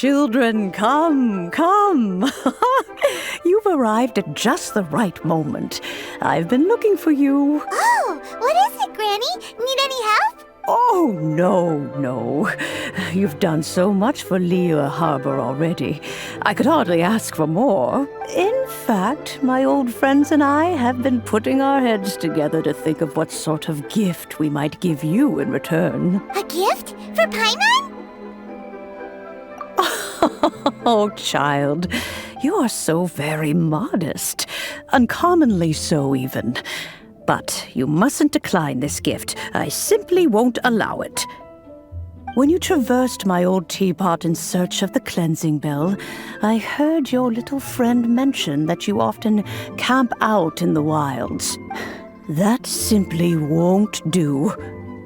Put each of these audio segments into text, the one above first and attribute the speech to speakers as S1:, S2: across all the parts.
S1: children, come, come. You've arrived at just the right moment. I've been looking for you.
S2: Oh, what is it, Granny? Need any help?
S1: Oh, no. You've done so much for Lea Harbor already. I could hardly ask for more. In fact, my old friends and I have been putting our heads together to think of what sort of gift we might give you in return.
S2: A gift? For Paimon?
S1: Oh, child, you are so very modest. Uncommonly so, even. But you mustn't decline this gift. I simply won't allow it. When you traversed my old teapot in search of the cleansing bell, I heard your little friend mention that you often camp out in the wilds. That simply won't do,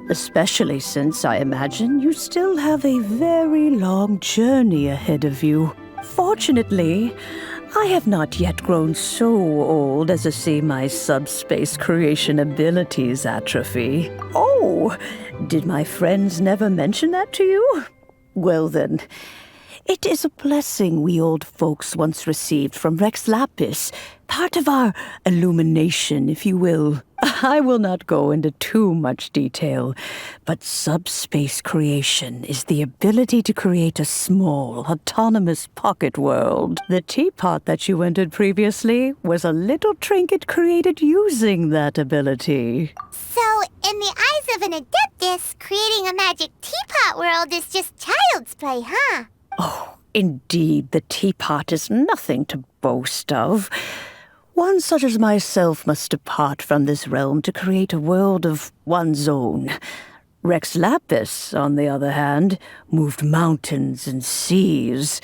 S1: especially since I imagine you still have a very long journey ahead of you. Fortunately, I have not yet grown so old as to see my subspace creation abilities atrophy. Oh, did my friends never mention that to you? Well then, it is a blessing we old folks once received from Rex Lapis, part of our illumination, if you will. I will not go into too much detail, but subspace creation is the ability to create a small, autonomous pocket world. The teapot that you entered previously was a little trinket created using that ability.
S2: So, in the eyes of an Adeptus, creating a magic teapot world is just child's play, huh?
S1: Oh, indeed, the teapot is nothing to boast of. One such as myself must depart from this realm to create a world of one's own. Rex Lapis, on the other hand, moved mountains and seas.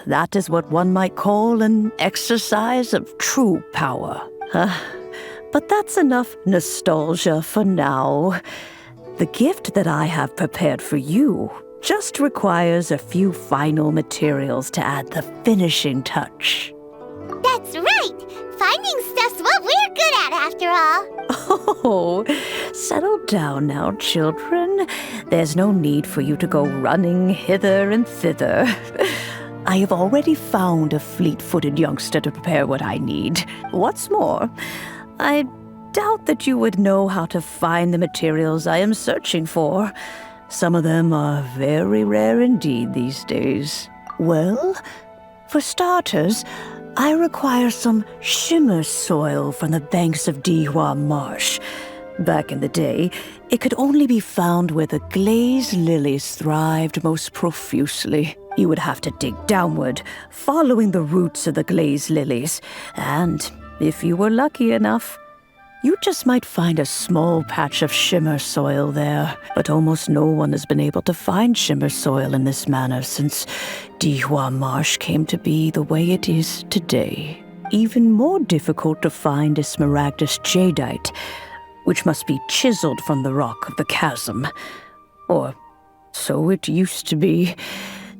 S1: That is what one might call an exercise of true power. But that's enough nostalgia for now. The gift that I have prepared for you just requires a few final materials to add the finishing touch.
S2: That's right! Finding stuff's what we're good at, after all.
S1: Oh, settle down now, children. There's no need for you to go running hither and thither. I have already found a fleet-footed youngster to prepare what I need. What's more, I doubt that you would know how to find the materials I am searching for. Some of them are very rare indeed these days. Well, for starters, I require some shimmer soil from the banks of Dihua Marsh. Back in the day, it could only be found where the glazed lilies thrived most profusely. You would have to dig downward, following the roots of the glazed lilies, and if you were lucky enough, you just might find a small patch of shimmer soil there. But almost no one has been able to find shimmer soil in this manner since Dihua Marsh came to be the way it is today. Even more difficult to find is smaragdus jadeite, which must be chiseled from the rock of the chasm. Or so it used to be.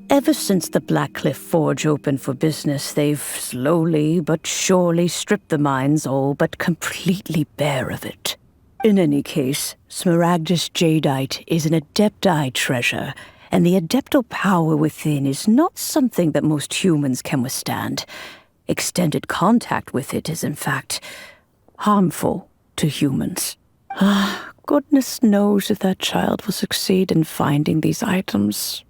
S1: Ever since the Blackcliff Forge opened for business, they've slowly but surely stripped the mines all but completely bare of it. In any case, smaragdus jadeite is an adepti treasure, and the adeptal power within is not something that most humans can withstand. Extended contact with it is, in fact, harmful to humans. Goodness knows if that child will succeed in finding these items.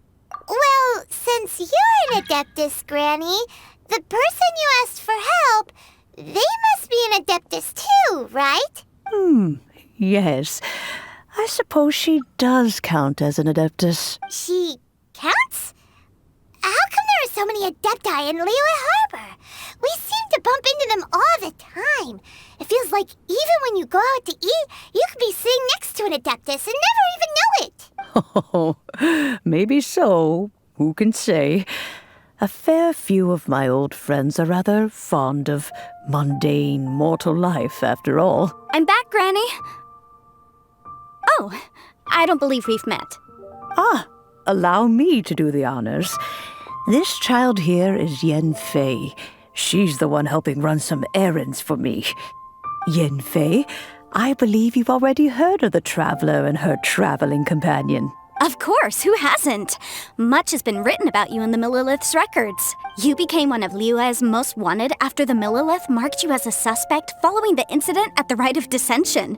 S2: Well, since you're an Adeptus, Granny, the person you asked for help, they must be an Adeptus too, right?
S1: Yes. I suppose she does count as an Adeptus.
S2: She counts? How come there are so many Adepti in Liyue Harbor? We seem to bump into them all the time. It feels like even when you go out to eat, you could be sitting next to an Adeptus and never even know it.
S1: Oh, maybe so. Who can say? A fair few of my old friends are rather fond of mundane mortal life, after all.
S3: I'm back, Granny. Oh, I don't believe we've met.
S1: Allow me to do the honors. This child here is Yen Fei. She's the one helping run some errands for me. Yen Fei, I believe you've already heard of the traveler and her traveling companion.
S3: Of course, who hasn't? Much has been written about you in the Millilith's records. You became one of Liyue's most wanted after the Millilith marked you as a suspect following the incident at the Rite of Dissension.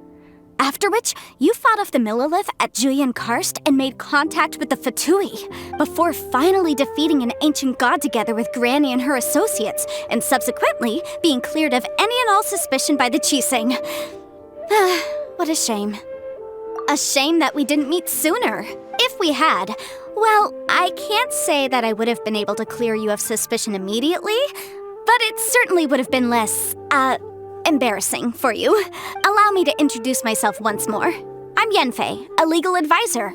S3: After which, you fought off the Millilith at Julian Karst and made contact with the Fatui, before finally defeating an ancient god together with Granny and her associates, and subsequently being cleared of any and all suspicion by the Chiseng. What a shame. A shame that we didn't meet sooner. If we had, well, I can't say that I would have been able to clear you of suspicion immediately, but it certainly would have been less, embarrassing for you. Allow me to introduce myself once more. I'm Yanfei, a legal advisor.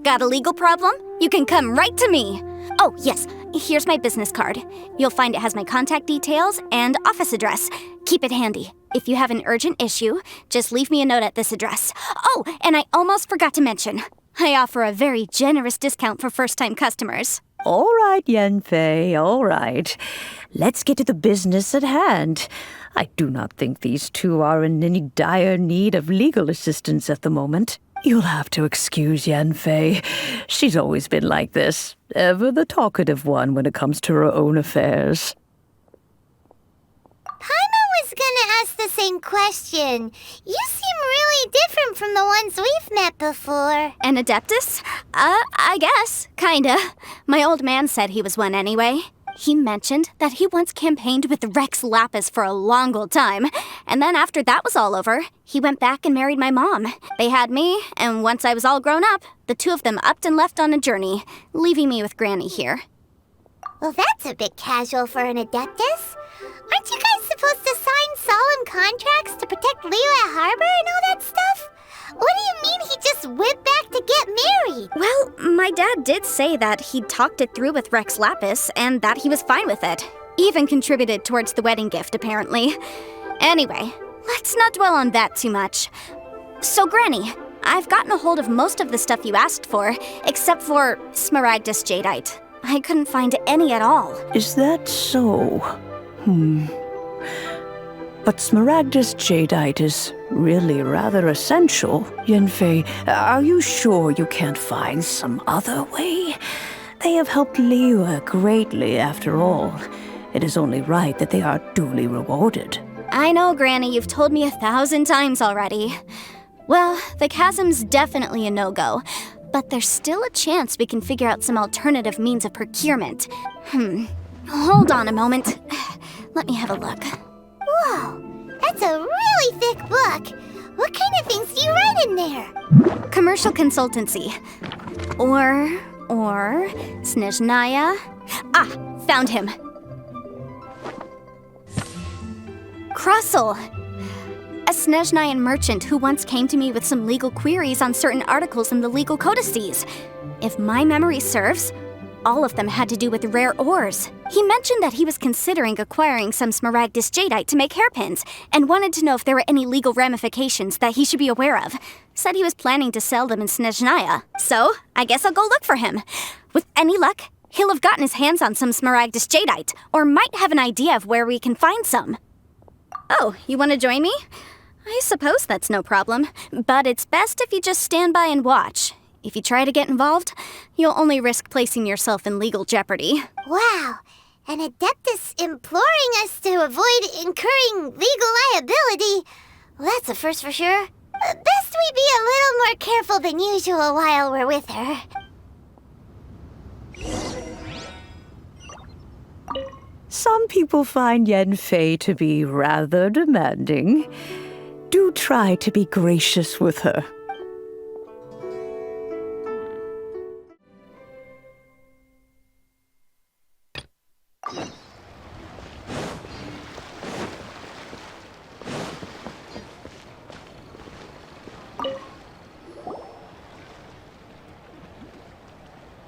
S3: Got a legal problem? You can come right to me. Oh, yes, here's my business card. You'll find it has my contact details and office address. Keep it handy. If you have an urgent issue, just leave me a note at this address. Oh, and I almost forgot to mention, I offer a very generous discount for first-time customers.
S1: All right, Yanfei, all right. Let's get to the business at hand. I do not think these two are in any dire need of legal assistance at the moment. You'll have to excuse Yanfei. She's always been like this, ever the talkative one when it comes to her own affairs.
S2: Paimon was gonna ask the same question. You seem really different from the ones we've met before.
S3: An Adeptus? I guess. Kinda. My old man said he was one anyway. He mentioned that he once campaigned with Rex Lapis for a long old time, and then after that was all over, he went back and married my mom. They had me, and once I was all grown up, the two of them upped and left on a journey, leaving me with Granny here.
S2: Well, that's a bit casual for an Adeptus. Aren't you guys supposed to sign solemn contracts to protect Liyue Harbor and all that stuff? What do you mean he just went back to get married?
S3: Well, my dad did say that he'd talked it through with Rex Lapis and that he was fine with it. Even contributed towards the wedding gift, apparently. Anyway, let's not dwell on that too much. So, Granny, I've gotten a hold of most of the stuff you asked for, except for Smaragdus Jadeite. I couldn't find any at all.
S1: Is that so? But Smaragdus Jadeite is really rather essential. Yanfei, are you sure you can't find some other way? They have helped Liyue greatly, after all. It is only right that they are duly rewarded.
S3: I know, Granny, you've told me 1,000 times already. Well, the chasm's definitely a no-go, but there's still a chance we can figure out some alternative means of procurement. Hold on a moment. Let me have a look.
S2: Whoa, that's a really thick book. What kind of things do you write in there?
S3: Commercial consultancy. Or Snezhnaya. Ah, found him. Krusel. A Snezhnayan merchant who once came to me with some legal queries on certain articles in the legal codices. If my memory serves, all of them had to do with rare ores. He mentioned that he was considering acquiring some Smaragdus Jadeite to make hairpins, and wanted to know if there were any legal ramifications that he should be aware of. Said he was planning to sell them in Snezhnaya, so I guess I'll go look for him. With any luck, he'll have gotten his hands on some Smaragdus Jadeite, or might have an idea of where we can find some. Oh, you want to join me? I suppose that's no problem, but it's best if you just stand by and watch. If you try to get involved, you'll only risk placing yourself in legal jeopardy.
S2: Wow, an Adeptus imploring us to avoid incurring legal liability. Well, that's a first for sure. Best we be a little more careful than usual while we're with her.
S1: Some people find Yanfei to be rather demanding. Do try to be gracious with her.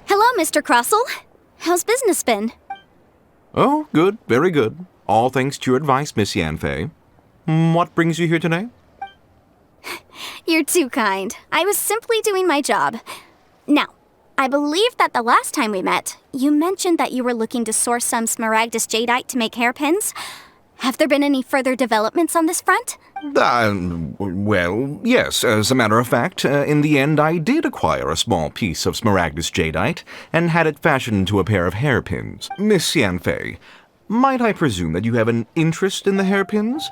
S3: Hello, Mr. Krusel. How's business been?
S4: Oh, good, very good. All thanks to your advice, Miss Yanfei. What brings you here today?
S3: You're too kind. I was simply doing my job. Now, I believe that the last time we met, you mentioned that you were looking to source some Smaragdus Jadeite to make hairpins. Have there been any further developments on this front?
S4: Well, yes, as a matter of fact, in the end I did acquire a small piece of smaragdus jadeite and had it fashioned into a pair of hairpins. Miss Yanfei, might I presume that you have an interest in the hairpins?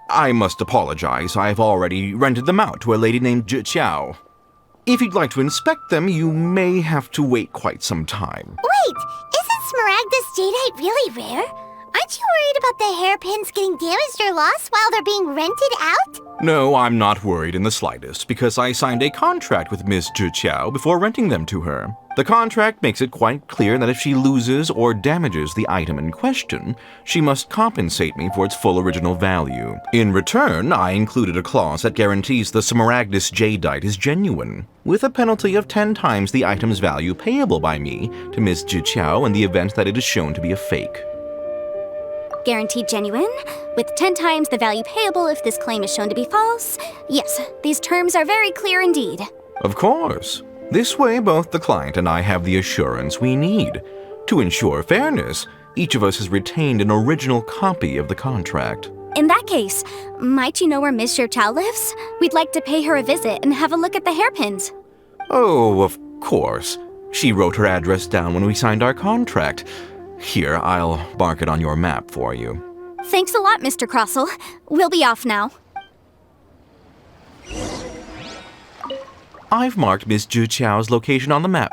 S4: I must apologize, I've already rented them out to a lady named Zhi. If you'd like to inspect them, you may have to wait quite some time.
S2: Wait, isn't smaragdus jadeite really rare? Aren't you worried about the hairpins getting damaged or lost while they're being rented out?
S4: No, I'm not worried in the slightest, because I signed a contract with Miss Zhi before renting them to her. The contract makes it quite clear that if she loses or damages the item in question, she must compensate me for its full original value. In return, I included a clause that guarantees the smaragdus jadeite is genuine, with a penalty of 10 times the item's value payable by me to Miss Zhi in the event that it is shown to be a fake.
S3: Guaranteed genuine, with 10 times the value payable if this claim is shown to be false. Yes, these terms are very clear indeed.
S4: Of course. This way, both the client and I have the assurance we need. To ensure fairness, each of us has retained an original copy of the contract.
S3: In that case, might you know where Miss Zhi lives? We'd like to pay her a visit and have a look at the hairpins.
S4: Oh, of course. She wrote her address down when we signed our contract. Here, I'll mark it on your map for you.
S3: Thanks a lot, Mr. Crossell. We'll be off now.
S4: I've marked Miss Zhi's location on the map.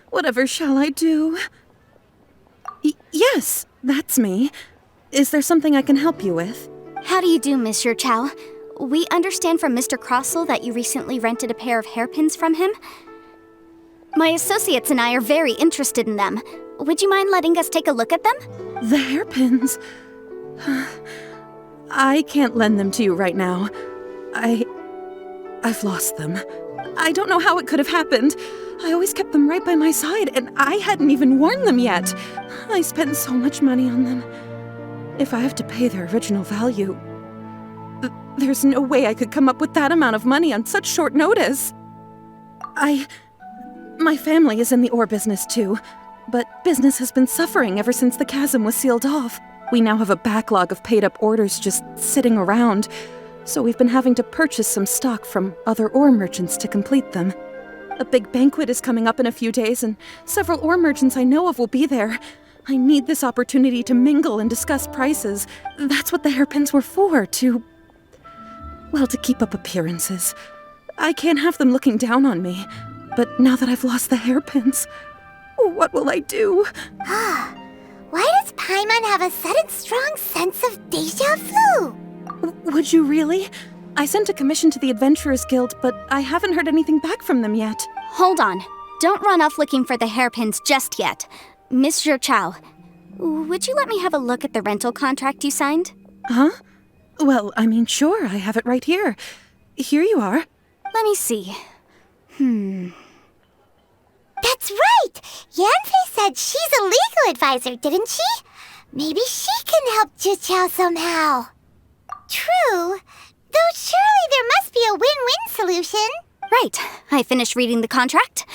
S5: Whatever shall I do? Yes, that's me. Is there something I can help you with?
S3: How do you do, Miss Zhi? We understand from Mr. Crossell that you recently rented a pair of hairpins from him. My associates and I are very interested in them. Would you mind letting us take a look at them?
S5: The hairpins? I can't lend them to you right now. I've lost them. I don't know how it could have happened. I always kept them right by my side, and I hadn't even worn them yet. I spent so much money on them. If I have to pay their original value, there's no way I could come up with that amount of money on such short notice. My family is in the ore business too, but business has been suffering ever since the chasm was sealed off. We now have a backlog of paid-up orders just sitting around, so we've been having to purchase some stock from other ore merchants to complete them. A big banquet is coming up in a few days, and several ore merchants I know of will be there. I need this opportunity to mingle and discuss prices. That's what the hairpins were for, to keep up appearances. I can't have them looking down on me. But now that I've lost the hairpins, what will I do?
S2: Why does Paimon have a sudden strong sense of déjà vu?
S5: Would you really? I sent a commission to the Adventurers Guild, but I haven't heard anything back from them yet.
S3: Hold on. Don't run off looking for the hairpins just yet. Miss Zhi, would you let me have a look at the rental contract you signed?
S5: Huh? Well, sure, I have it right here. Here you are.
S3: Let me see.
S2: That's right! Yanfei said she's a legal advisor, didn't she? Maybe she can help Zhi somehow. True. Though surely there must be a win-win solution.
S3: Right. I finished reading the contract.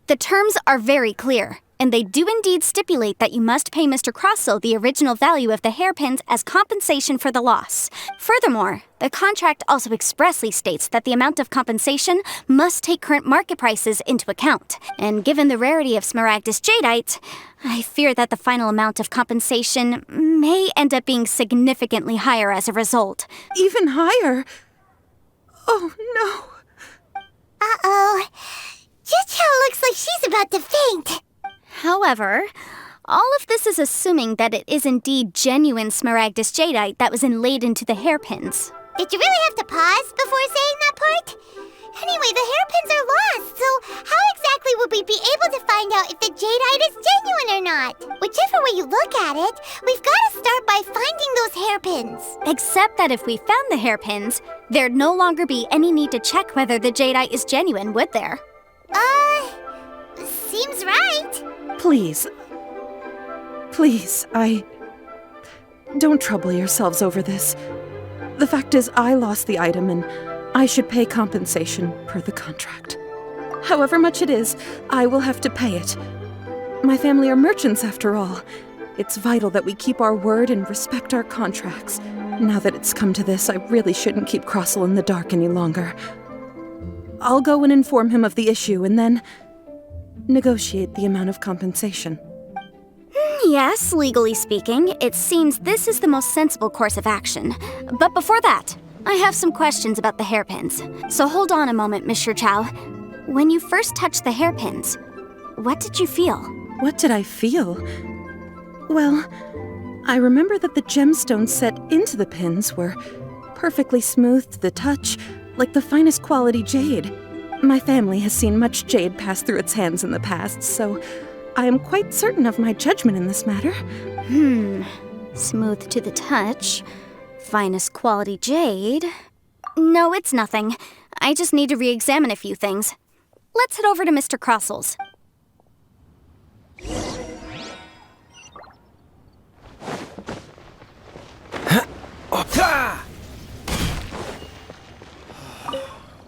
S3: The terms are very clear, and they do indeed stipulate that you must pay Mr. Crossell the original value of the hairpins as compensation for the loss. Furthermore, the contract also expressly states that the amount of compensation must take current market prices into account. And given the rarity of smaragdus jadeite, I fear that the final amount of compensation may end up being significantly higher as a result.
S5: Even higher? Oh, no.
S2: Uh-oh. Zhi looks like she's about to faint.
S3: However, all of this is assuming that it is indeed genuine smaragdus jadeite that was inlaid into the hairpins.
S2: Did you really have to pause before saying that part? Anyway, the hairpins are lost, so how exactly would we be able to find out if the jadeite is genuine or not? Whichever way you look at it, we've got to start by finding those hairpins.
S3: Except that if we found the hairpins, there'd no longer be any need to check whether the jadeite is genuine, would there?
S2: Seems right.
S5: Please, don't trouble yourselves over this. The fact is, I lost the item and I should pay compensation per the contract. However much it is, I will have to pay it. My family are merchants after all. It's vital that we keep our word and respect our contracts. Now that it's come to this, I really shouldn't keep Crossel in the dark any longer. I'll go and inform him of the issue and then negotiate the amount of compensation.
S3: Yes, legally speaking, it seems this is the most sensible course of action. But before that, I have some questions about the hairpins. So hold on a moment, Mr. Chow. When you first touched the hairpins, what did you feel?
S5: What did I feel? Well, I remember that the gemstones set into the pins were perfectly smooth to the touch, like the finest quality jade. My family has seen much jade pass through its hands in the past, so I am quite certain of my judgment in this matter.
S3: Smooth to the touch. Finest quality jade. No, it's nothing. I just need to re-examine a few things. Let's head over to Mr. Crossel's.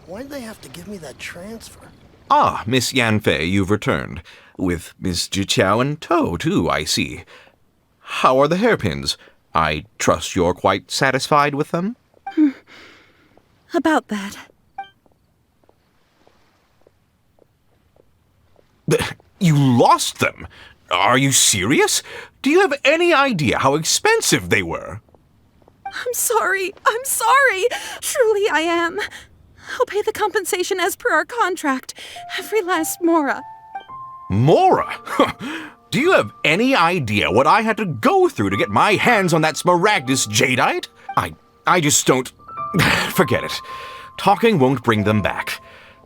S6: Why'd they have to give me that transfer?
S4: Ah, Miss Yanfei, you've returned. With Miss Jiqiao in tow, too, I see. How are the hairpins? I trust you're quite satisfied with them?
S5: About that.
S4: You lost them? Are you serious? Do you have any idea how expensive they were?
S5: I'm sorry. Truly I am. I'll pay the compensation as per our contract. Every last mora.
S4: Mora? Do you have any idea what I had to go through to get my hands on that smaragdus jadeite? I just don't... Forget it. Talking won't bring them back.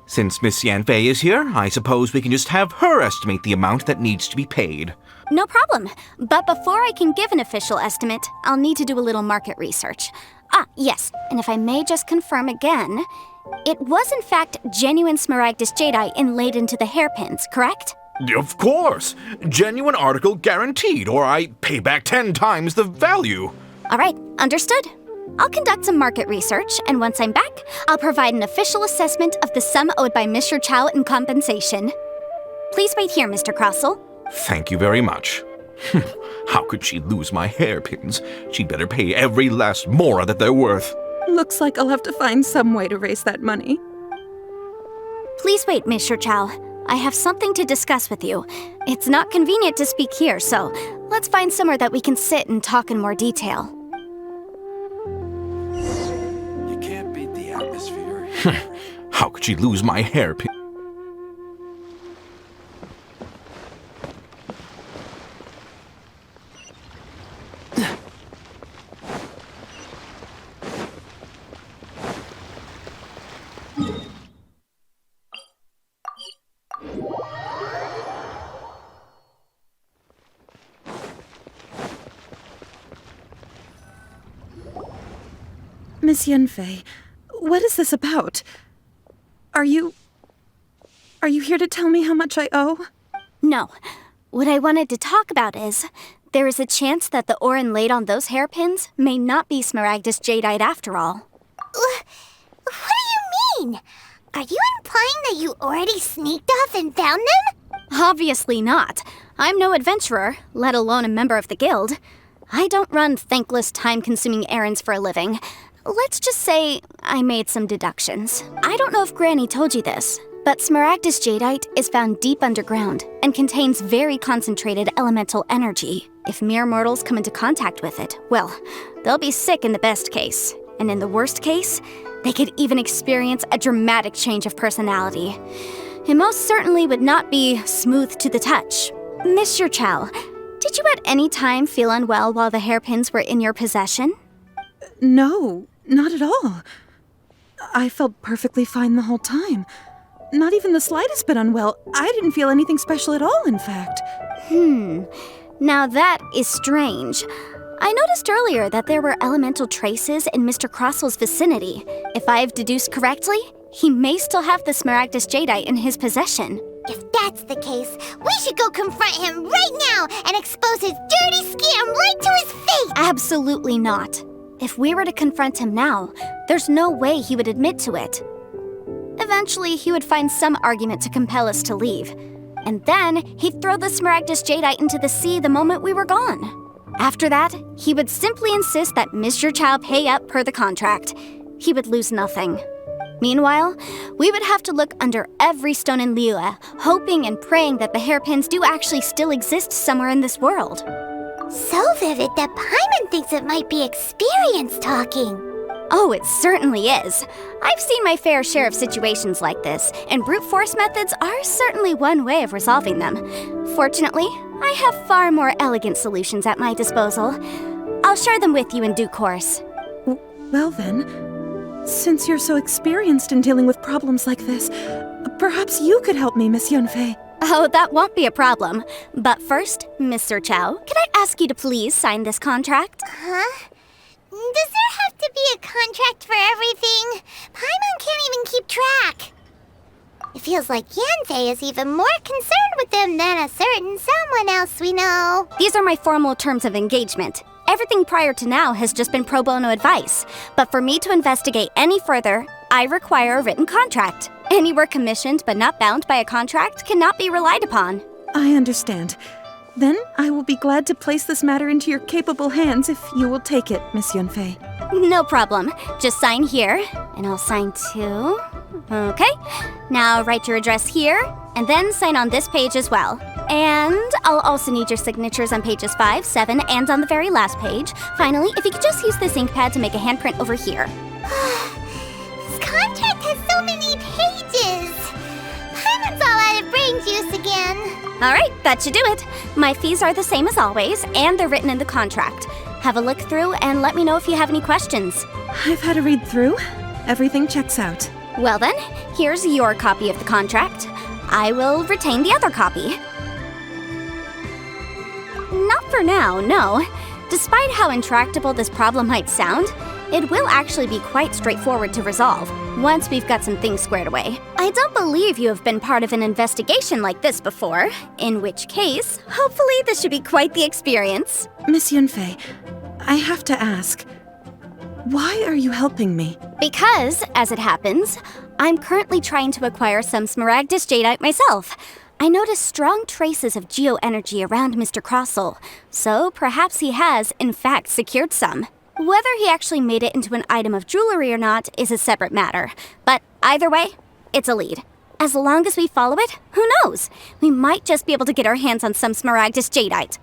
S4: Since Miss Yanfei is here, I suppose we can just have her estimate the amount that needs to be paid.
S3: No problem. But before I can give an official estimate, I'll need to do a little market research. Ah, yes. And if I may just confirm again, it was in fact genuine smaragdus jadeite inlaid into the hairpins, correct?
S4: Of course. Genuine article guaranteed, or I pay back 10 times the value.
S3: All right, understood. I'll conduct some market research, and once I'm back, I'll provide an official assessment of the sum owed by Mr. Chow in compensation. Please wait here, Mr. Crossel.
S4: Thank you very much. How could she lose my hairpins? She'd better pay every last mora that they're worth.
S5: Looks like I'll have to find some way to raise that money.
S3: Please wait, Mr. Chow. I have something to discuss with you. It's not convenient to speak here, so let's find somewhere that we can sit and talk in more detail.
S6: You can't beat the atmosphere.
S4: How could she lose my hairpin?
S5: Miss Yanfei, what is this about? Are you here to tell me how much I owe?
S3: No. What I wanted to talk about is, there is a chance that the ore inlaid on those hairpins may not be smaragdus jadeite after all.
S2: What do you mean? Are you implying that you already sneaked off and found them?
S3: Obviously not. I'm no adventurer, let alone a member of the guild. I don't run thankless, time-consuming errands for a living. Let's just say I made some deductions. I don't know if Granny told you this, but smaragdus jadeite is found deep underground and contains very concentrated elemental energy. If mere mortals come into contact with it, well, they'll be sick in the best case. And in the worst case, they could even experience a dramatic change of personality. It most certainly would not be smooth to the touch. Mr. Chow, did you at any time feel unwell while the hairpins were in your possession?
S5: No, not at all. I felt perfectly fine the whole time. Not even the slightest bit unwell. I didn't feel anything special at all, in fact.
S3: Now that is strange. I noticed earlier that there were elemental traces in Mr. Crossel's vicinity. If I've deduced correctly, he may still have the Smaragdus Jadeite in his possession.
S2: If that's the case, we should go confront him right now and expose his dirty scam right to his face!
S3: Absolutely not. If we were to confront him now, there's no way he would admit to it. Eventually, he would find some argument to compel us to leave. And then, he'd throw the Smaragdus Jadeite into the sea the moment we were gone. After that, he would simply insist that Mr. Chow pay up per the contract. He would lose nothing. Meanwhile, we would have to look under every stone in Liyue, hoping and praying that the hairpins do actually still exist somewhere in this world.
S2: So vivid that Paimon thinks it might be experience talking.
S3: Oh, it certainly is. I've seen my fair share of situations like this, and brute force methods are certainly one way of resolving them. Fortunately, I have far more elegant solutions at my disposal. I'll share them with you in due course.
S5: Well then, since you're so experienced in dealing with problems like this, perhaps you could help me, Miss Yunfei.
S3: Oh, that won't be a problem. But first, Mr. Chow, can I ask you to please sign this contract?
S2: Huh? Does there have to be a contract for everything? Paimon can't even keep track. It feels like Yanfei is even more concerned with them than a certain someone else we know.
S3: These are my formal terms of engagement. Everything prior to now has just been pro bono advice. But for me to investigate any further, I require a written contract. Any work commissioned but not bound by a contract cannot be relied upon.
S5: I understand. Then I will be glad to place this matter into your capable hands if you will take it, Miss Yunfei.
S3: No problem. Just sign here, and I'll sign too. Okay. Now write your address here, and then sign on this page as well. And I'll also need your signatures on pages 5, 7, and on the very last page. Finally, if you could just use this ink pad to make a handprint over here.
S2: This contract has so many pages. Paimon's all out of brain juice again.
S3: All right, that should do it. My fees are the same as always, and they're written in the contract. Have a look through and let me know if you have any questions.
S5: I've had a read through. Everything checks out.
S3: Well then, here's your copy of the contract. I will retain the other copy. Not for now, no. Despite how intractable this problem might sound, it will actually be quite straightforward to resolve once we've got some things squared away. I don't believe you have been part of an investigation like this before, in which case, hopefully this should be quite the experience.
S5: Miss Yunfei, I have to ask, why are you helping me?
S3: Because, as it happens, I'm currently trying to acquire some Smaragdus Jadeite myself. I noticed strong traces of geoenergy around Mr. Crossel, so perhaps he has, in fact, secured some. Whether he actually made it into an item of jewelry or not is a separate matter, but either way, it's a lead. As long as we follow it, who knows? We might just be able to get our hands on some Smaragdus Jadeite.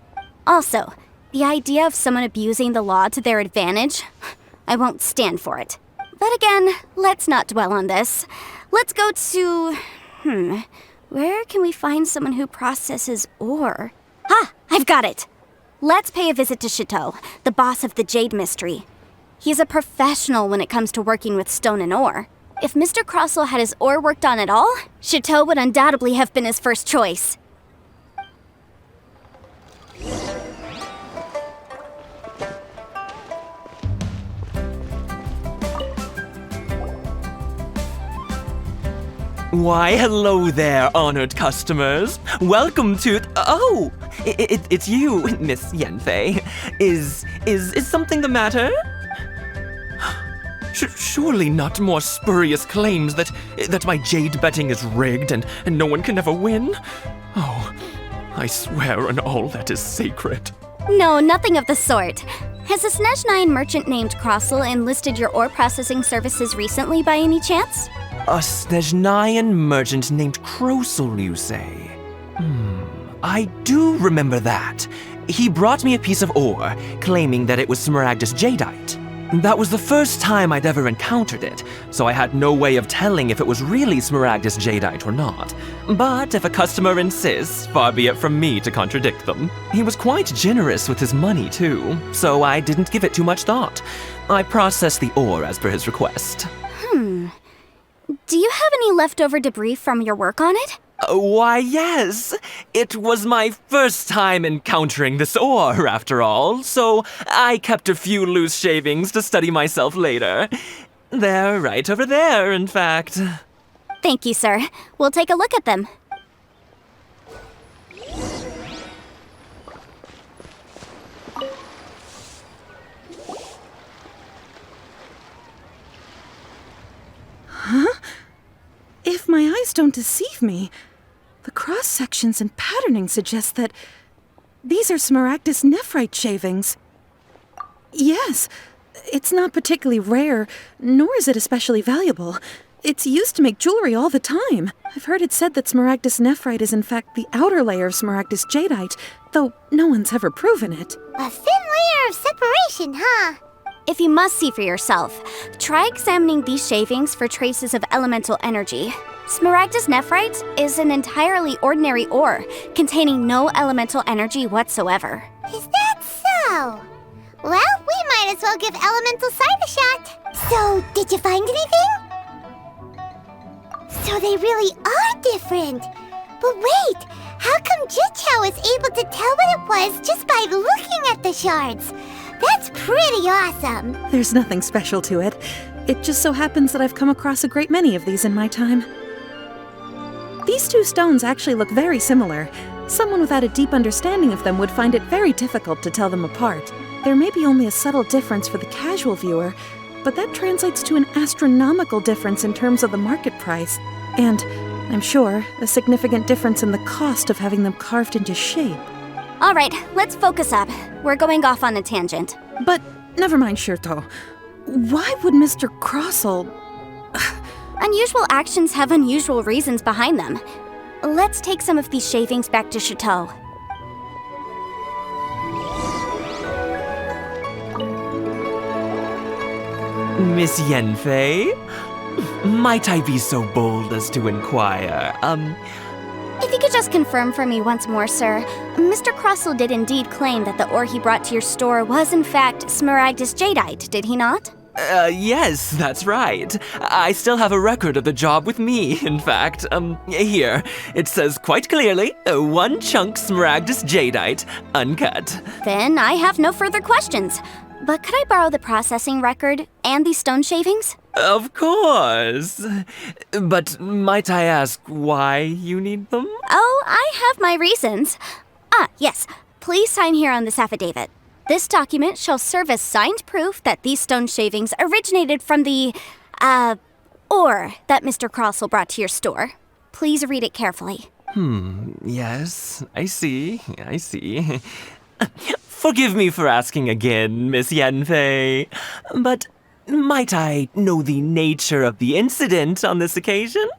S3: Also, the idea of someone abusing the law to their advantage, I won't stand for it. But again, let's not dwell on this. Let's go to... where can we find someone who processes ore? I've got it! Let's pay a visit to Chateau, the boss of the Jade Mystery. He's a professional when it comes to working with stone and ore. If Mr. Crossel had his ore worked on at all, Chateau would undoubtedly have been his first choice.
S7: Why, hello there, honored customers. Welcome to... Oh, it's you, Miss Yanfei. Is something the matter? Surely not more spurious claims that my jade betting is rigged and no one can ever win? Oh, I swear on all that is sacred.
S3: No, nothing of the sort. Has a Snezhnine merchant named Crossel enlisted your ore processing services recently by any chance?
S7: A Snezhnine merchant named Crossel, you say? I do remember that. He brought me a piece of ore, claiming that it was Smaragdus Jadeite. That was the first time I'd ever encountered it, so I had no way of telling if it was really Smaragdus Jadeite or not. But if a customer insists, far be it from me to contradict them. He was quite generous with his money, too, so I didn't give it too much thought. I processed the ore as per his request.
S3: Do you have any leftover debris from your work on it?
S7: Why, yes. It was my first time encountering this ore, after all, so I kept a few loose shavings to study myself later. They're right over there, in fact.
S3: Thank you, sir. We'll take a look at them.
S5: If my eyes don't deceive me, the cross-sections and patterning suggest that these are Smaragdus nephrite shavings. Yes, it's not particularly rare, nor is it especially valuable. It's used to make jewelry all the time. I've heard it said that Smaragdus nephrite is in fact the outer layer of Smaragdus jadeite, though no one's ever proven it.
S2: A thin layer of separation, huh?
S3: If you must see for yourself, try examining these shavings for traces of elemental energy. Smaragdus nephrite is an entirely ordinary ore, containing no elemental energy whatsoever.
S2: Is that so? Well, we might as well give elemental sight a shot. So, did you find anything? So they really are different. But wait, how come Jichao was able to tell what it was just by looking at the shards? That's pretty awesome.
S5: There's nothing special to it. It just so happens that I've come across a great many of these in my time. These two stones actually look very similar. Someone without a deep understanding of them would find it very difficult to tell them apart. There may be only a subtle difference for the casual viewer, but that translates to an astronomical difference in terms of the market price. And, I'm sure, a significant difference in the cost of having them carved into shape.
S3: All right, let's focus up. We're going off on a tangent.
S5: But never mind, Shirto. Why would Mr. Crossell...
S3: Unusual actions have unusual reasons behind them. Let's take some of these shavings back to Chateau.
S7: Miss Yanfei? Might I be so bold as to inquire,
S3: If you could just confirm for me once more, sir. Mr. Crossell did indeed claim that the ore he brought to your store was in fact Smaragdus jadeite, did he not?
S7: Yes, that's right. I still have a record of the job with me, in fact. Here. It says quite clearly, 1 chunk Smaragdus jadeite, uncut.
S3: Then I have no further questions. But could I borrow the processing record and these stone shavings?
S7: Of course. But might I ask why you need them?
S3: Oh, I have my reasons. Yes. Please sign here on this affidavit. This document shall serve as signed proof that these stone shavings originated from the, ore that Mr. Crossell brought to your store. Please read it carefully.
S7: Yes, I see. Forgive me for asking again, Miss Yanfei, but might I know the nature of the incident on this occasion?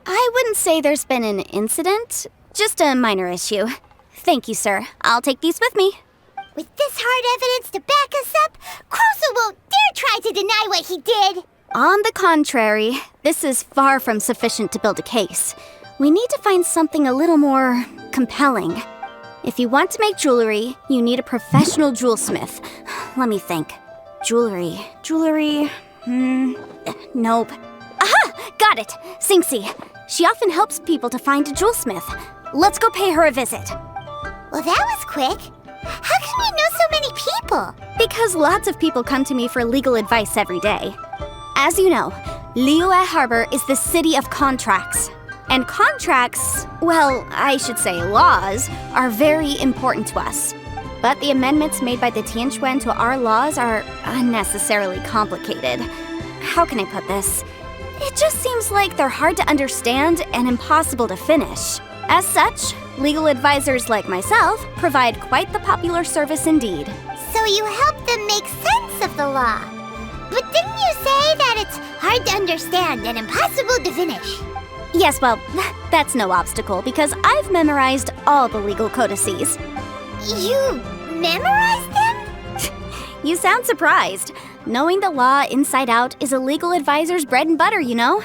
S3: I wouldn't say there's been an incident, just a minor issue. Thank you, sir. I'll take these with me.
S2: With this hard evidence to back us up, Crossell won't dare try to deny what he did.
S3: On the contrary, this is far from sufficient to build a case. We need to find something a little more compelling. If you want to make jewelry, you need a professional jewelsmith. Let me think. Jewelry. Nope. Aha! Got it! Singsi. She often helps people to find a jewelsmith. Let's go pay her a visit.
S2: Well, that was quick. How can you know so many people?
S3: Because lots of people come to me for legal advice every day. As you know, Liyue Harbor is the city of contracts. And contracts, well, I should say laws, are very important to us. But the amendments made by the Tianquan to our laws are unnecessarily complicated. How can I put this? It just seems like they're hard to understand and impossible to finish. As such, legal advisors like myself provide quite the popular service indeed.
S2: So you help them make sense of the law. But didn't you say that it's hard to understand and impossible to finish?
S3: Yes, well, that's no obstacle because I've memorized all the legal codices.
S2: You memorized them?
S3: You sound surprised. Knowing the law inside out is a legal advisor's bread and butter, you know?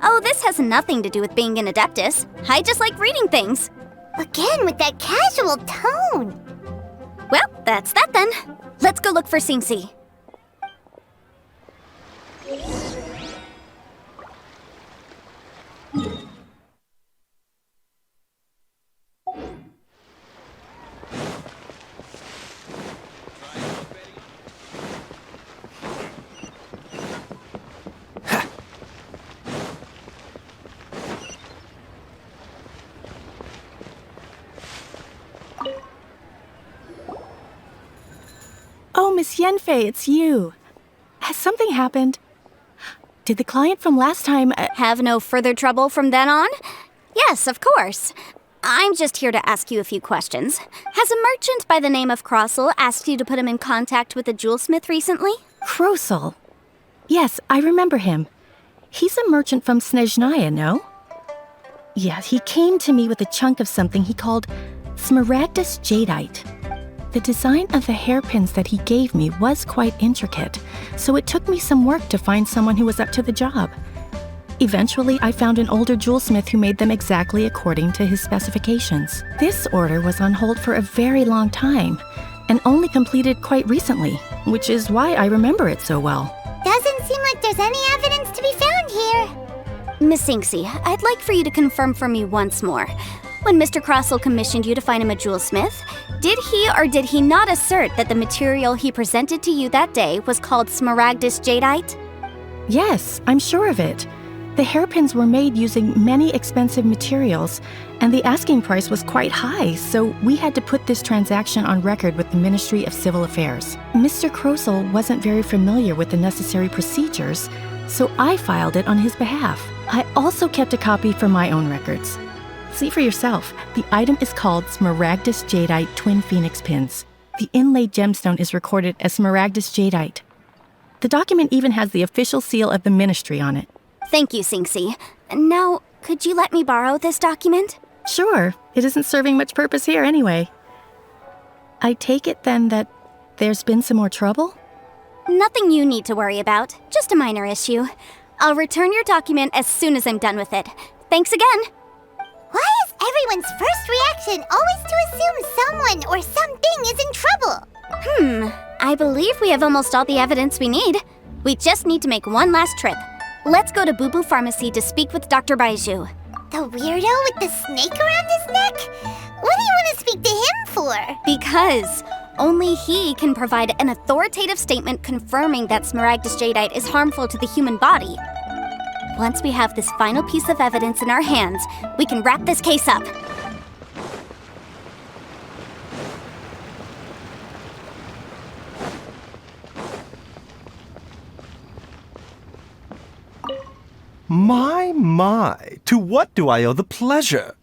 S3: Oh, this has nothing to do with being an adeptus. I just like reading things.
S2: Again, with that casual tone.
S3: Well, that's that then. Let's go look for Singsi.
S8: Miss Yenfei, it's you. Has something happened? Did the client from last time...
S3: Have no further trouble from then on? Yes, of course. I'm just here to ask you a few questions. Has a merchant by the name of Crossel asked you to put him in contact with a jewelsmith recently?
S8: Crossel? Yes, I remember him. He's a merchant from Snezhnaya, no? Yeah, he came to me with a chunk of something he called Smaragdus Jadeite. The design of the hairpins that he gave me was quite intricate, so it took me some work to find someone who was up to the job. Eventually, I found an older jewelsmith who made them exactly according to his specifications. This order was on hold for a very long time, and only completed quite recently, which is why I remember it so well.
S2: Doesn't seem like there's any evidence to be found here.
S3: Miss Inksy, I'd like for you to confirm for me once more. When Mr. Crossel commissioned you to find him a jewelsmith, did he or did he not assert that the material he presented to you that day was called Smaragdus Jadeite?
S8: Yes, I'm sure of it. The hairpins were made using many expensive materials, and the asking price was quite high, so we had to put this transaction on record with the Ministry of Civil Affairs. Mr. Crossel wasn't very familiar with the necessary procedures, so I filed it on his behalf. I also kept a copy for my own records. See for yourself, the item is called Smaragdus Jadeite Twin Phoenix Pins. The inlaid gemstone is recorded as Smaragdus Jadeite. The document even has the official seal of the ministry on it.
S3: Thank you, Sinksy. Now, could you let me borrow this document?
S8: Sure, it isn't serving much purpose here anyway. I take it then that there's been some more trouble?
S3: Nothing you need to worry about, just a minor issue. I'll return your document as soon as I'm done with it. Thanks again!
S2: Why is everyone's first reaction always to assume someone or something is in trouble?
S3: I believe we have almost all the evidence we need. We just need to make one last trip. Let's go to Boo Boo Pharmacy to speak with Dr. Baiju.
S2: The weirdo with the snake around his neck? What do you want to speak to him for?
S3: Because only he can provide an authoritative statement confirming that Smaragdus Jadeite is harmful to the human body. Once we have this final piece of evidence in our hands, we can wrap this case up.
S9: My, to what do I owe the pleasure?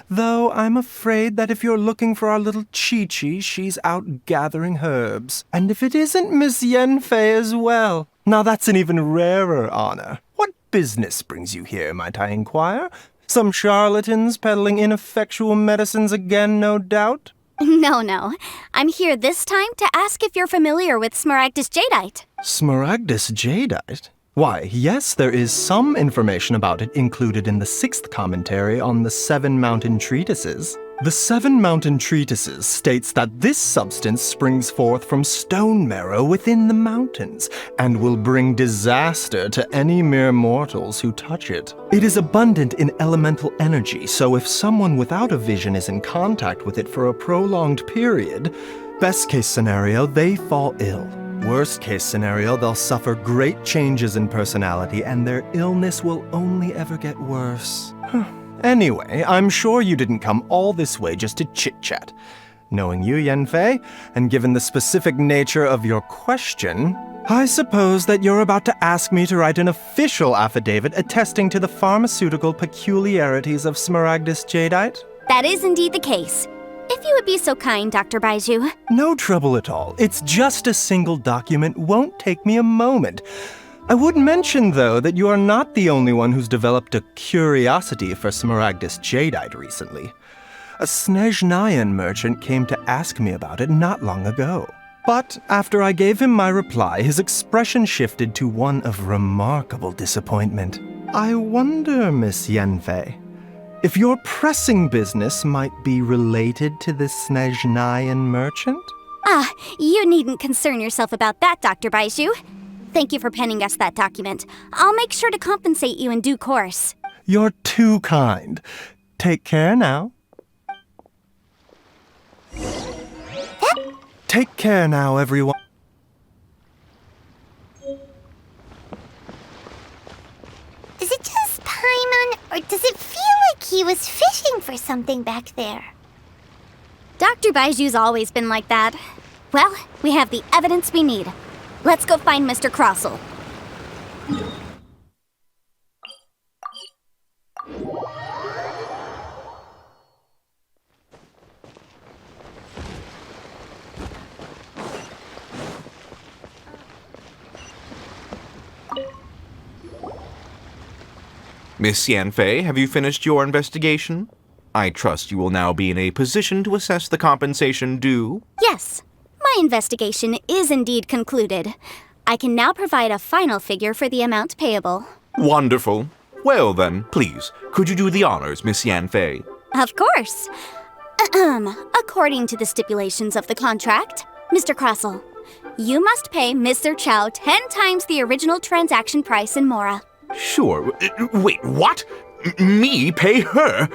S9: Though I'm afraid that if you're looking for our little Chi-Chi, she's out gathering herbs. And if it isn't Miss Yenfei as well, now that's an even rarer honor. What business brings you here, might I inquire? Some charlatans peddling ineffectual medicines again, no doubt?
S3: No. I'm here this time to ask if you're familiar with Smaragdus Jadeite.
S9: Smaragdus Jadeite? Why, yes, there is some information about it included in the 6th commentary on the 7 Mountain Treatises. The 7 Mountain Treatises states that this substance springs forth from stone marrow within the mountains, and will bring disaster to any mere mortals who touch it. It is abundant in elemental energy, so if someone without a vision is in contact with it for a prolonged period, best case scenario, they fall ill. Worst case scenario, they'll suffer great changes in personality and their illness will only ever get worse. Anyway, I'm sure you didn't come all this way just to chit-chat. Knowing you, Yenfei, and given the specific nature of your question, I suppose that you're about to ask me to write an official affidavit attesting to the pharmaceutical peculiarities of Smaragdus Jadeite?
S3: That is indeed the case. If you would be so kind, Dr. Baiju.
S9: No trouble at all. It's just a single document. Won't take me a moment. I would mention, though, that you are not the only one who's developed a curiosity for Smaragdus Jadeite recently. A Snezhnayan merchant came to ask me about it not long ago. But after I gave him my reply, his expression shifted to one of remarkable disappointment. I wonder, Miss Yenfei, if your pressing business might be related to this Snezhnayan merchant?
S3: You needn't concern yourself about that, Dr. Baiju. Thank you for penning us that document. I'll make sure to compensate you in due course.
S9: You're too kind. Take care now. Take care now, everyone.
S2: Is it just Paimon, or does it feel like he was fishing for something back there?
S3: Dr. Baiju's always been like that. Well, we have the evidence we need. Let's go find Mr. Crossell.
S4: Miss Yanfei, have you finished your investigation? I trust you will now be in a position to assess the compensation due.
S3: Yes, my investigation is indeed concluded. I can now provide a final figure for the amount payable.
S4: Wonderful. Well then, please, could you do the honors, Miss Yanfei?
S3: Of course. According to the stipulations of the contract, Mr. Crossell, you must pay Mr. Chow 10 times the original transaction price in Mora.
S4: Sure. Wait, what? Me pay her?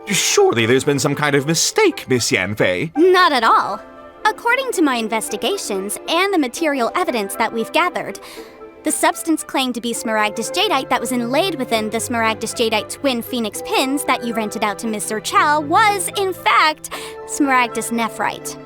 S4: Surely there's been some kind of mistake, Miss Yanfei.
S3: Not at all. According to my investigations and the material evidence that we've gathered, the substance claimed to be smaragdus jadeite that was inlaid within the smaragdus jadeite twin phoenix pins that you rented out to Mr. Chow was, in fact, smaragdus nephrite.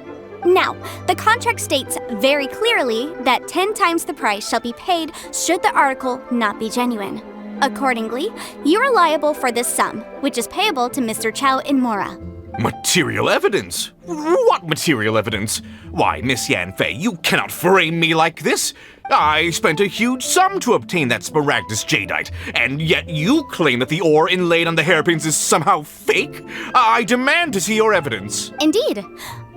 S3: Now, the contract states very clearly that 10 times the price shall be paid should the article not be genuine. Accordingly, you are liable for this sum, which is payable to Mr. Chow in Mora.
S4: Material evidence? What material evidence? Why, Miss Yanfei, you cannot frame me like this. I spent a huge sum to obtain that smaragdus jadeite, and yet you claim that the ore inlaid on the hairpins is somehow fake? I demand to see your evidence.
S3: Indeed.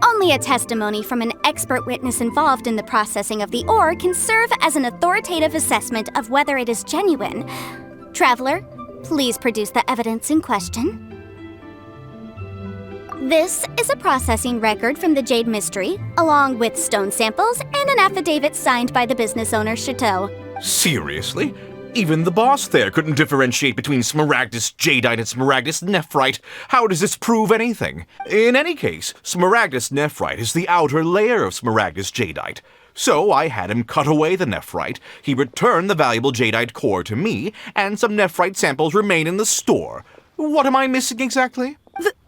S3: Only a testimony from an expert witness involved in the processing of the ore can serve as an authoritative assessment of whether it is genuine. Traveler, please produce the evidence in question. This is a processing record from the Jade Mystery, along with stone samples and an affidavit signed by the business owner, Chateau.
S4: Seriously? Even the boss there couldn't differentiate between smaragdus jadeite and smaragdus nephrite. How does this prove anything? In any case, smaragdus nephrite is the outer layer of smaragdus jadeite. So I had him cut away the nephrite, he returned the valuable jadeite core to me, and some nephrite samples remain in the store. What am I missing exactly?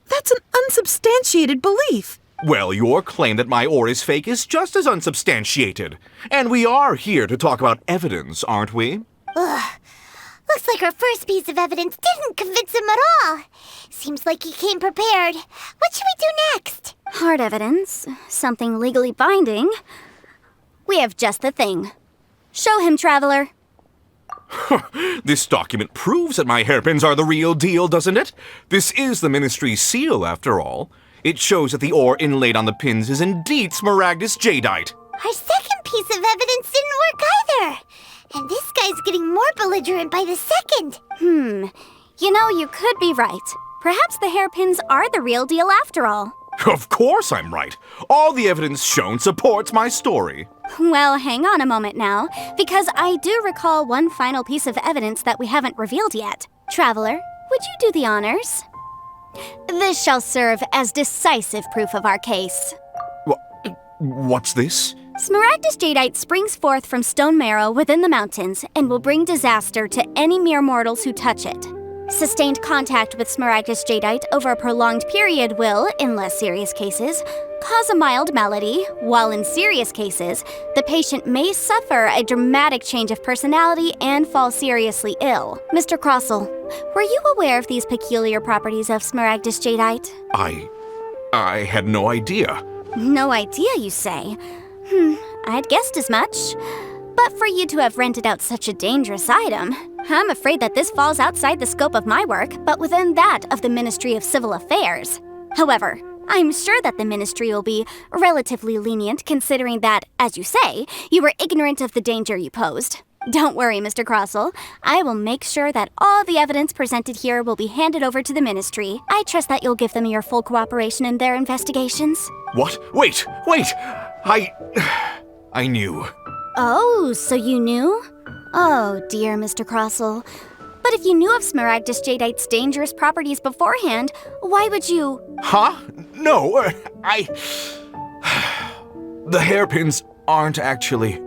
S5: That's an unsubstantiated belief.
S4: Well, your claim that my ore is fake is just as unsubstantiated. And we are here to talk about evidence, aren't we?
S2: Ugh. Looks like our first piece of evidence didn't convince him at all. Seems like he came prepared. What should we do next?
S3: Hard evidence, something legally binding. We have just the thing. Show him, Traveler.
S4: This document proves that my hairpins are the real deal, doesn't it? This is the Ministry's seal, after all. It shows that the ore inlaid on the pins is indeed smaragdus jadeite.
S2: Our second piece of evidence didn't work either. And this guy's getting more belligerent by the second.
S3: You know, you could be right. Perhaps the hairpins are the real deal after all.
S4: Of course I'm right. All the evidence shown supports my story.
S3: Well, hang on a moment now, because I do recall one final piece of evidence that we haven't revealed yet. Traveler, would you do the honors? This shall serve as decisive proof of our case.
S4: What's this?
S3: Smaragdus jadeite springs forth from stone marrow within the mountains and will bring disaster to any mere mortals who touch it. Sustained contact with smaragdus jadeite over a prolonged period will, in less serious cases, cause a mild malady, while in serious cases, the patient may suffer a dramatic change of personality and fall seriously ill. Mr. Crossell, were you aware of these peculiar properties of smaragdus jadeite?
S4: I had no idea.
S3: No idea, you say? I'd guessed as much. But for you to have rented out such a dangerous item, I'm afraid that this falls outside the scope of my work, but within that of the Ministry of Civil Affairs. However, I'm sure that the Ministry will be relatively lenient considering that, as you say, you were ignorant of the danger you posed. Don't worry, Mr. Crossell. I will make sure that all the evidence presented here will be handed over to the Ministry. I trust that you'll give them your full cooperation in their investigations.
S4: What? Wait! I knew.
S3: Oh, so you knew? Oh, dear Mr. Crossell. But if you knew of smaragdus jadeite's dangerous properties beforehand, why would you...
S4: Huh? No, The hairpins aren't actually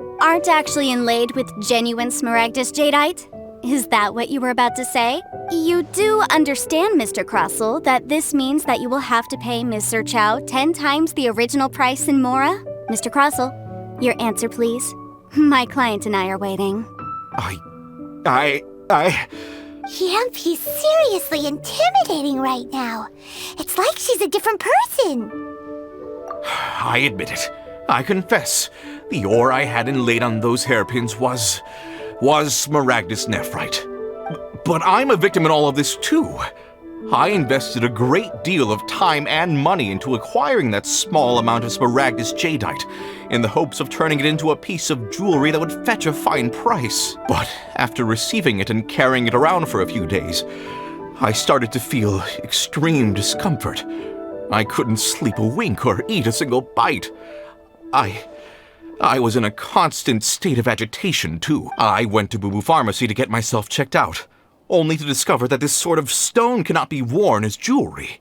S3: inlaid with genuine smaragdus jadeite? Is that what you were about to say? You do understand, Mr. Crossell, that this means that you will have to pay Mr. Chow 10 times the original price in Mora? Mr. Crossell, your answer, please. My client and I are waiting.
S2: Yep, he's seriously intimidating right now. It's like she's a different person.
S4: I admit it. I confess. The ore I had inlaid on those hairpins was Smaragdus nephrite. But I'm a victim in all of this too. I invested a great deal of time and money into acquiring that small amount of Smaragdus jadeite in the hopes of turning it into a piece of jewelry that would fetch a fine price. But after receiving it and carrying it around for a few days, I started to feel extreme discomfort. I couldn't sleep a wink or eat a single bite. I was in a constant state of agitation, too. I went to Boo Boo Pharmacy to get myself checked out, only to discover that this sort of stone cannot be worn as jewelry.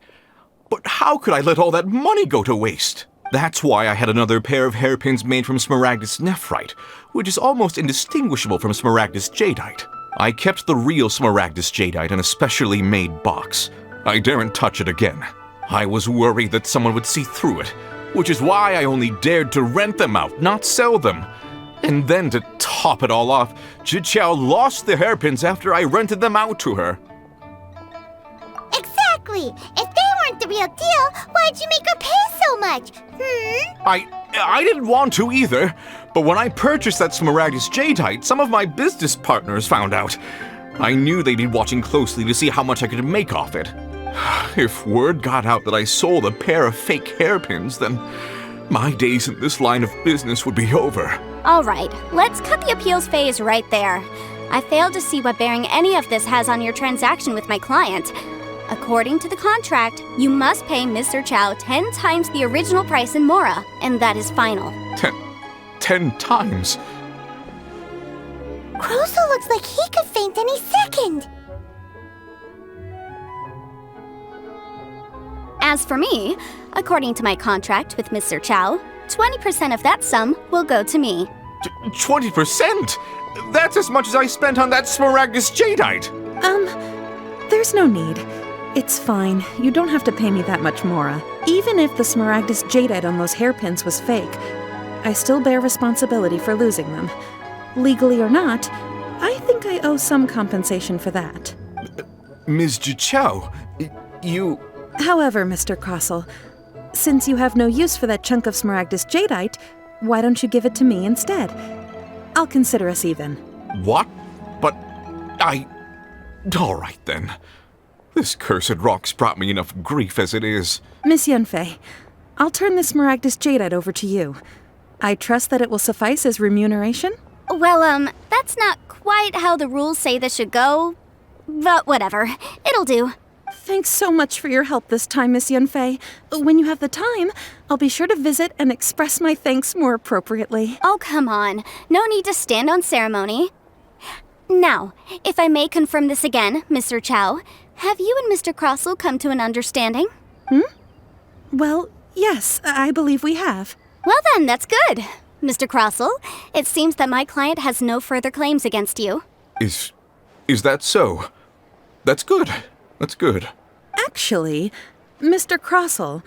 S4: But how could I let all that money go to waste? That's why I had another pair of hairpins made from Smaragdus nephrite, which is almost indistinguishable from Smaragdus jadeite. I kept the real Smaragdus jadeite in a specially made box. I daren't touch it again. I was worried that someone would see through it, which is why I only dared to rent them out, not sell them. And then to top it all off, Zhiqiao lost the hairpins after I rented them out to her.
S2: Exactly! If they weren't the real deal, why'd you make her pay so much?
S4: I didn't want to either, but when I purchased that Smaragdus jadeite, some of my business partners found out. I knew they'd be watching closely to see how much I could make off it. If word got out that I sold a pair of fake hairpins, then my days in this line of business would be over.
S3: All right, let's cut the appeals phase right there. I failed to see what bearing any of this has on your transaction with my client. According to the contract, you must pay Mr. Chow 10 times the original price in Mora, and that is final.
S4: 10 times?
S2: Crossell looks like he could faint any second.
S3: As for me, according to my contract with Mr. Chow, 20% of that sum will go to me.
S4: 20%? That's as much as I spent on that Smaragdus jadeite!
S5: There's no need. It's fine. You don't have to pay me that much, Mora. Even if the Smaragdus jadeite on those hairpins was fake, I still bear responsibility for losing them. Legally or not, I think I owe some compensation for that.
S4: Ms. Zhiqiao, you...
S5: However, Mr. Crossell, since you have no use for that chunk of Smaragdus jadeite, why don't you give it to me instead? I'll consider us even.
S4: What? But all right then. This cursed rock's brought me enough grief as it is.
S5: Miss Yunfei, I'll turn this Smaragdus jadeite over to you. I trust that it will suffice as remuneration?
S3: Well, that's not quite how the rules say this should go, but whatever. It'll do.
S5: Thanks so much for your help this time, Miss Yunfei. When you have the time, I'll be sure to visit and express my thanks more appropriately.
S3: Oh, come on. No need to stand on ceremony. Now, if I may confirm this again, Mr. Chow, have you and Mr. Crossell come to an understanding?
S5: Well, yes, I believe we have.
S3: Well then, that's good. Mr. Crossell, it seems that my client has no further claims against you.
S4: Is that so? That's good. That's good.
S5: Actually, Mr. Crossell,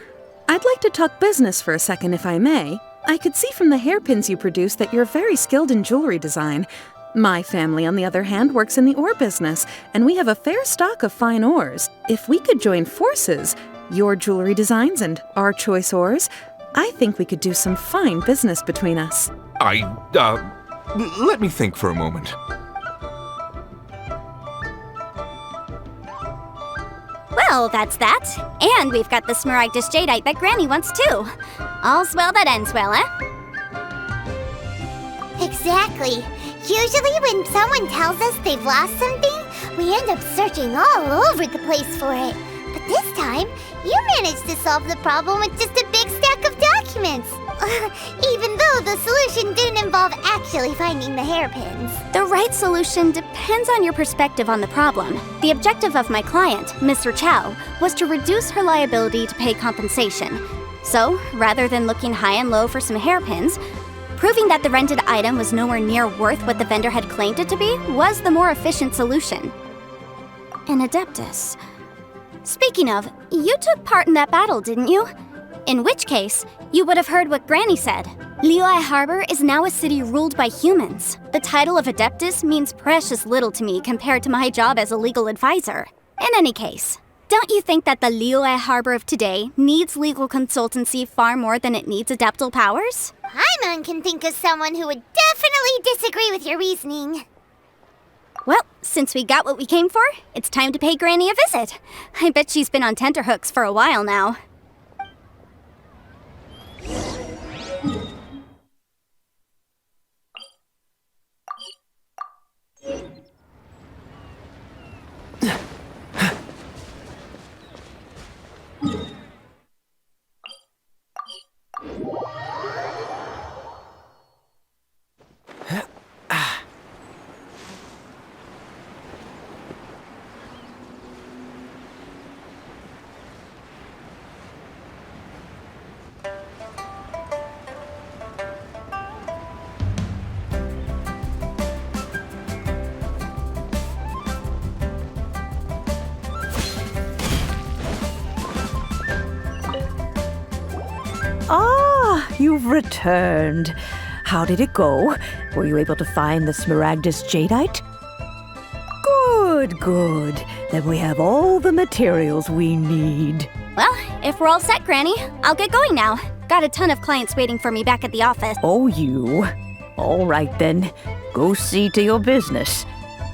S5: I'd like to talk business for a second, if I may. I could see from the hairpins you produce that you're very skilled in jewelry design. My family, on the other hand, works in the ore business, and we have a fair stock of fine ores. If we could join forces, your jewelry designs and our choice ores, I think we could do some fine business between us.
S4: Let me think for a moment.
S3: Well, that's that. And we've got the Smaragdus jadeite that Granny wants too. All's well that ends well, eh?
S2: Exactly. Usually when someone tells us they've lost something, we end up searching all over the place for it. But this time, you managed to solve the problem with just a big stack of documents. Even though the solution didn't involve actually finding the hairpins.
S3: The right solution depends on your perspective on the problem. The objective of my client, Mr. Chow, was to reduce her liability to pay compensation. So, rather than looking high and low for some hairpins, proving that the rented item was nowhere near worth what the vendor had claimed it to be was the more efficient solution. An Adeptus. Speaking of, you took part in that battle, didn't you? In which case, you would have heard what Granny said. Liyue Harbor is now a city ruled by humans. The title of Adeptus means precious little to me compared to my job as a legal advisor. In any case, don't you think that the Liyue Harbor of today needs legal consultancy far more than it needs adeptal powers?
S2: Paimon can think of someone who would definitely disagree with your reasoning.
S3: Well, since we got what we came for, it's time to pay Granny a visit. I bet she's been on tenterhooks for a while now.
S1: Ah, you've returned. How did it go? Were you able to find the Smaragdus Jadeite? Good, good. Then we have all the materials we need.
S3: Well, if we're all set, Granny, I'll get going now. Got a ton of clients waiting for me back at the office.
S1: Oh, you? All right then. Go see to your business.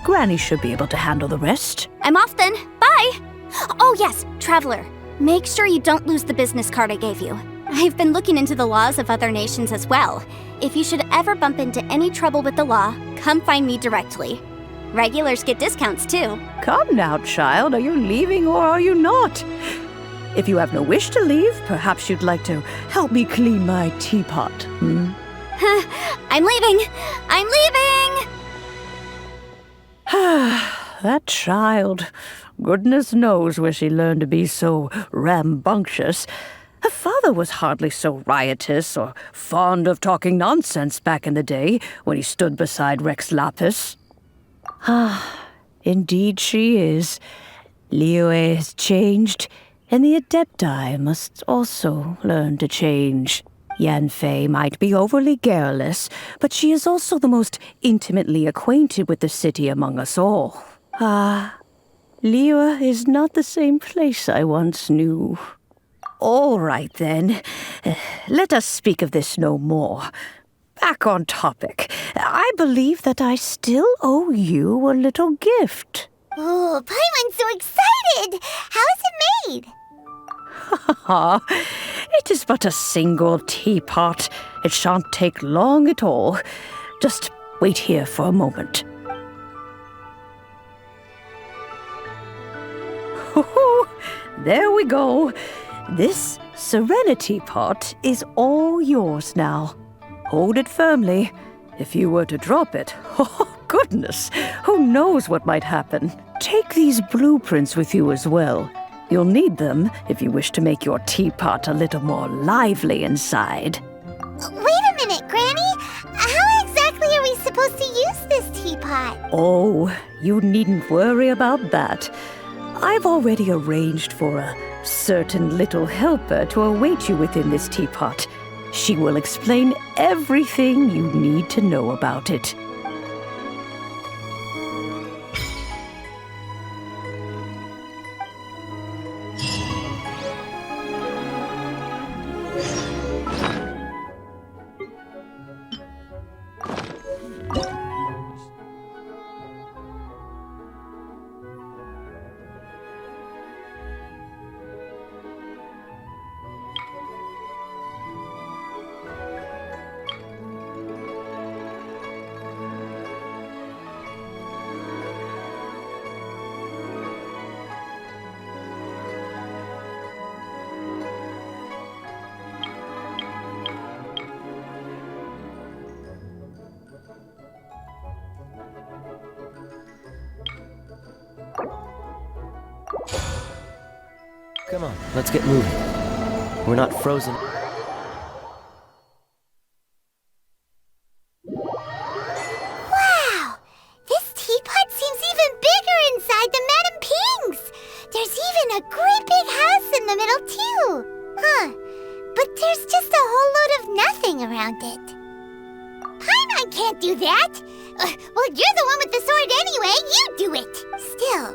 S1: Granny should be able to handle the rest.
S3: I'm off then. Bye! Oh yes, Traveler. Make sure you don't lose the business card I gave you. I've been looking into the laws of other nations as well. If you should ever bump into any trouble with the law, come find me directly. Regulars get discounts too.
S1: Come now, child. Are you leaving or are you not? If you have no wish to leave, perhaps you'd like to help me clean my teapot, hmm?
S3: I'm leaving! I'm leaving!
S1: That child. Goodness knows where she learned to be so rambunctious. Her father was hardly so riotous or fond of talking nonsense back in the day when he stood beside Rex Lapis. Indeed she is. Liyue has changed, and the Adepti must also learn to change. Yanfei might be overly garrulous, but she is also the most intimately acquainted with the city among us all. Liyue is not the same place I once knew. All right, then. Let us speak of this no more. Back on topic. I believe that I still owe you a little gift.
S2: Oh, Paimon's so excited! How is it made?
S1: It is but a single teapot. It shan't take long at all. Just wait here for a moment. There we go. This Serenity pot is all yours now. Hold it firmly. If you were to drop it, oh goodness, who knows what might happen. Take these blueprints with you as well. You'll need them if you wish to make your teapot a little more lively inside.
S2: Wait a minute, Granny. How exactly are we supposed to use this teapot?
S1: Oh, you needn't worry about that. I've already arranged for a certain little helper to await you within this teapot. She will explain everything you need to know about it.
S10: Come on, let's get moving. We're not frozen.
S2: Wow! This teapot seems even bigger inside than Madame Ping's! There's even a great big house in the middle, too! Huh. do that. Well, you're the one with the sword anyway. You do it. Still,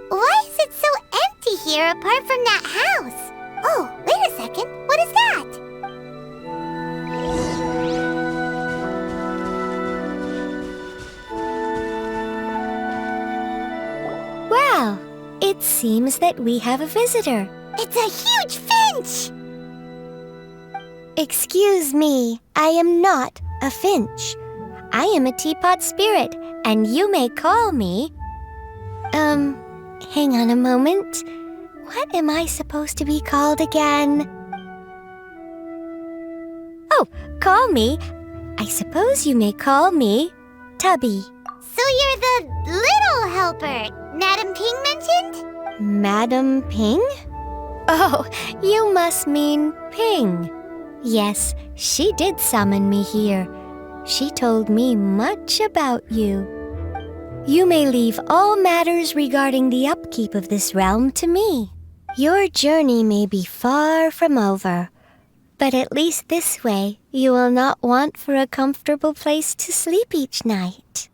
S2: why is it so empty here apart from that house? Oh, wait a second. What is that?
S11: Well, it seems that we have a visitor.
S2: It's a huge finch!
S11: Excuse me, I am not a finch. I am a teapot spirit, and you may call me... hang on a moment. What am I supposed to be called again? Oh, call me. I suppose you may call me Tubby.
S2: So you're the little helper Madam Ping mentioned?
S11: Madam Ping? Oh, you must mean Ping. Yes, she did summon me here. She told me much about you. You may leave all matters regarding the upkeep of this realm to me. Your journey may be far from over, but at least this way you will not want for a comfortable place to sleep each night.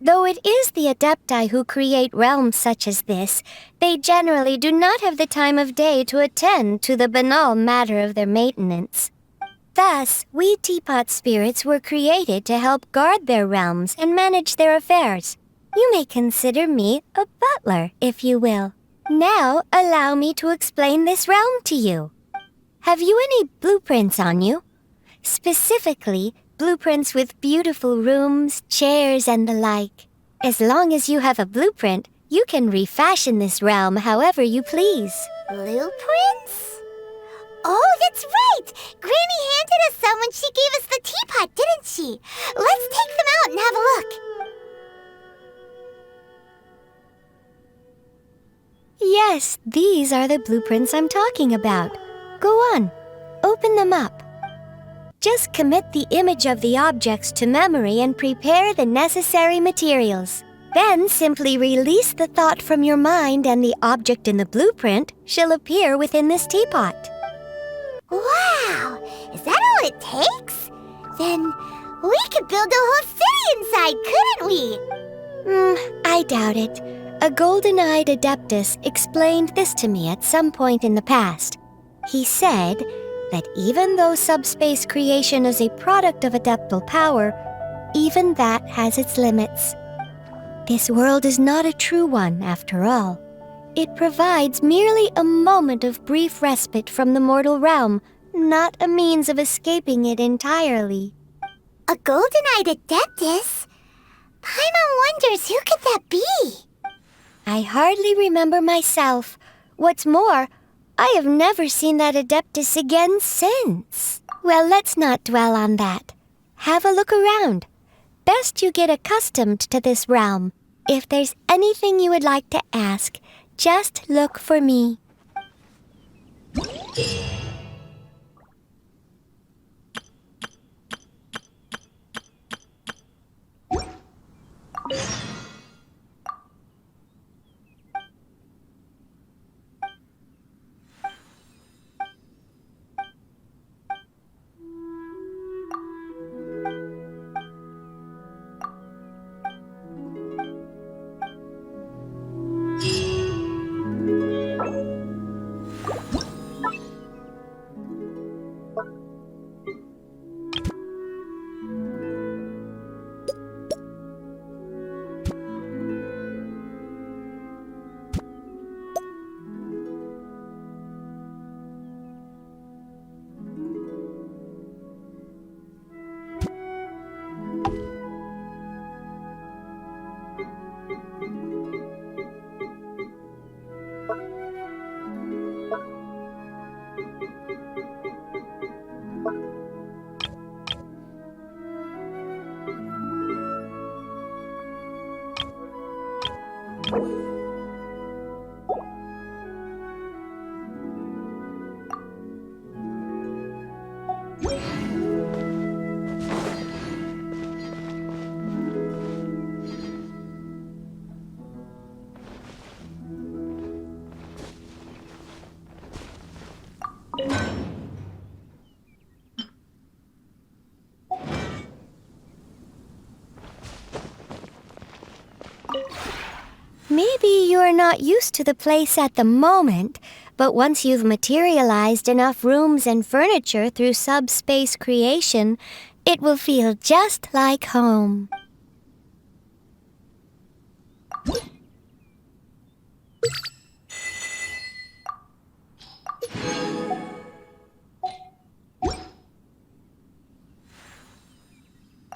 S11: Though it is the Adepti who create realms such as this, they generally do not have the time of day to attend to the banal matter of their maintenance. Thus, we teapot spirits were created to help guard their realms and manage their affairs. You may consider me a butler, if you will. Now, allow me to explain this realm to you. Have you any blueprints on you? Specifically, blueprints with beautiful rooms, chairs, and the like. As long as you have a blueprint, you can refashion this realm however you please.
S2: Blueprints? Oh, that's right! Granny handed us some when she gave us the teapot, didn't she? Let's take them out and have a look.
S11: Yes, these are the blueprints I'm talking about. Go on, open them up. Just commit the image of the objects to memory and prepare the necessary materials. Then simply release the thought from your mind and the object in the blueprint shall appear within this teapot.
S2: Wow! Is that all it takes? Then we could build a whole city inside, couldn't we?
S11: I doubt it. A golden-eyed adeptus explained this to me at some point in the past. He said that even though subspace creation is a product of adeptal power, even that has its limits. This world is not a true one, after all. It provides merely a moment of brief respite from the mortal realm, not a means of escaping it entirely.
S2: A golden-eyed adeptus? Paimon wonders who could that be?
S11: I hardly remember myself. What's more, I have never seen that adeptus again since. Well, let's not dwell on that. Have a look around. Best you get accustomed to this realm. If there's anything you would like to ask, just look for me. Maybe you're not used to the place at the moment, but once you've materialized enough rooms and furniture through subspace creation, it will feel just like home.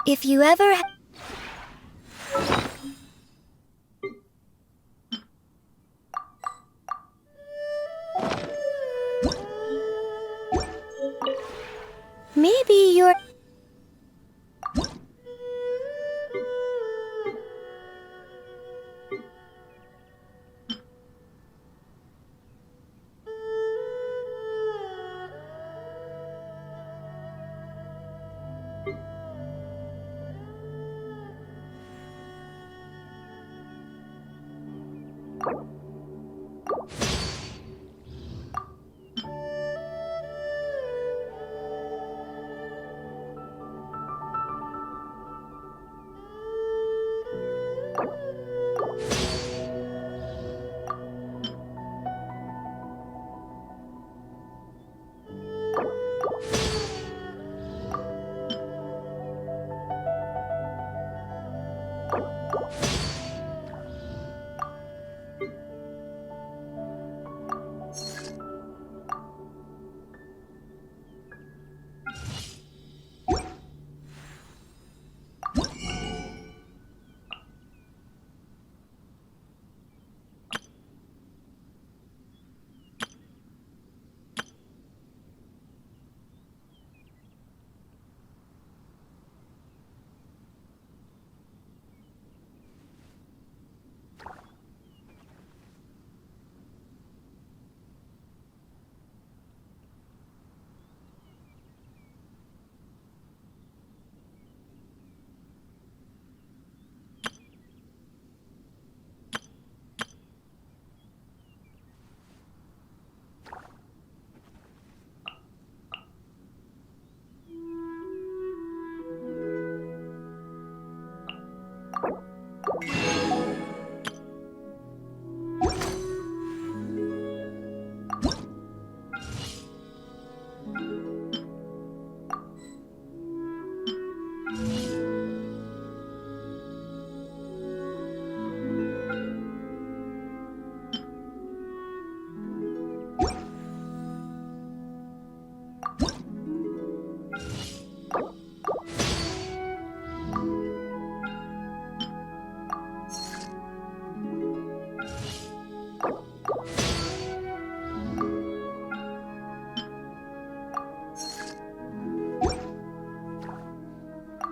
S11: If you ever... Maybe you're...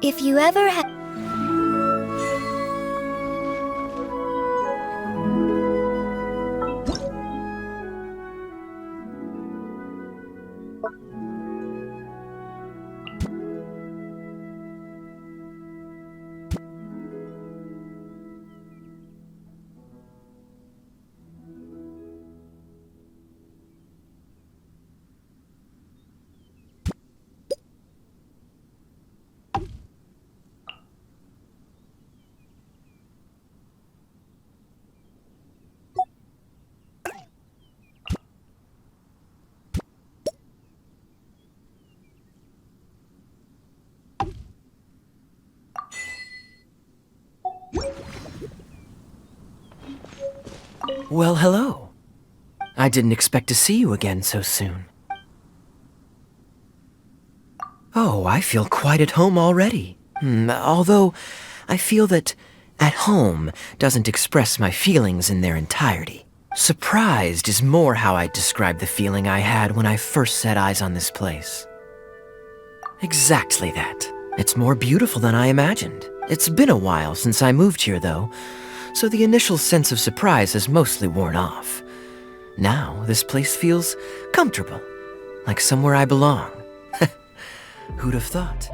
S11: If you ever had...
S7: Well, hello. I didn't expect to see you again so soon. Oh, I feel quite at home already. Although, I feel that at home doesn't express my feelings in their entirety. Surprised is more how I'd describe the feeling I had when I first set eyes on this place. Exactly that. It's more beautiful than I imagined. It's been a while since I moved here, though, so the initial sense of surprise has mostly worn off. Now, this place feels comfortable, like somewhere I belong. Who'd have thought?